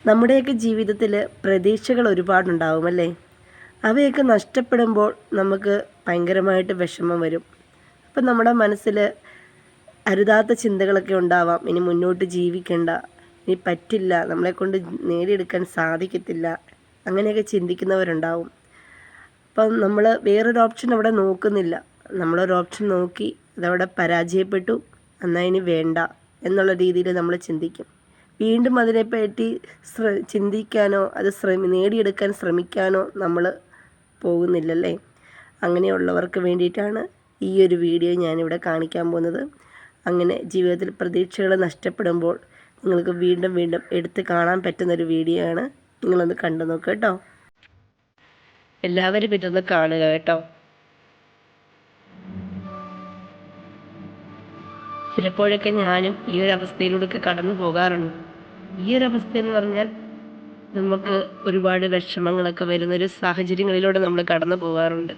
നമ്മുടെയൊക്കെ ജീവിതത്തിൽ പ്രതീക്ഷകൾ ഒരുപാടുണ്ടാവും അല്ലേ? അവയൊക്കെ നഷ്ടപ്പെടുമ്പോൾ നമുക്ക് ഭയങ്കരമായിട്ട് വിഷമം വരും. അപ്പം നമ്മുടെ മനസ്സിൽ അരുതാത്ത ചിന്തകളൊക്കെ ഉണ്ടാവാം. ഇനി മുന്നോട്ട് ജീവിക്കണ്ട, ഇനി പറ്റില്ല, നമ്മളെക്കൊണ്ട് നേടിയെടുക്കാൻ സാധിക്കത്തില്ല, അങ്ങനെയൊക്കെ ചിന്തിക്കുന്നവരുണ്ടാവും. അപ്പം നമ്മൾ വേറൊരു ഓപ്ഷൻ അവിടെ നോക്കുന്നില്ല. നമ്മളൊരു ഓപ്ഷൻ നോക്കി അതവിടെ പരാജയപ്പെട്ടു, എന്നാൽ ഇനി വേണ്ട എന്നുള്ള രീതിയിൽ നമ്മൾ ചിന്തിക്കും. വീണ്ടും അതിനെപ്പറ്റി ചിന്തിക്കാനോ അത് നേടിയെടുക്കാൻ ശ്രമിക്കാനോ നമ്മൾ പോകുന്നില്ലല്ലേ? അങ്ങനെയുള്ളവർക്ക് വേണ്ടിയിട്ടാണ് ഈ ഒരു വീഡിയോ ഞാനിവിടെ കാണിക്കാൻ പോകുന്നത്. അങ്ങനെ ജീവിതത്തിൽ പ്രതീക്ഷകൾ നഷ്ടപ്പെടുമ്പോൾ നിങ്ങൾക്ക് വീണ്ടും വീണ്ടും എടുത്ത് കാണാൻ പറ്റുന്നൊരു വീഡിയോ ആണ്. നിങ്ങളൊന്ന് കണ്ടു നോക്കുക കേട്ടോ. എല്ലാവരും ഇതൊന്ന് കാണുക കേട്ടോ. ചിലപ്പോഴൊക്കെ ഞാനും ഈ ഒരു അവസ്ഥയിലൂടെയൊക്കെ കടന്നു പോകാറുണ്ട്. ഈ ഒരു അവസ്ഥ എന്ന് പറഞ്ഞാൽ നമുക്ക് ഒരുപാട് വിഷമങ്ങളൊക്കെ വരുന്നൊരു സാഹചര്യങ്ങളിലൂടെ നമ്മൾ കടന്നു പോകാറുണ്ട്.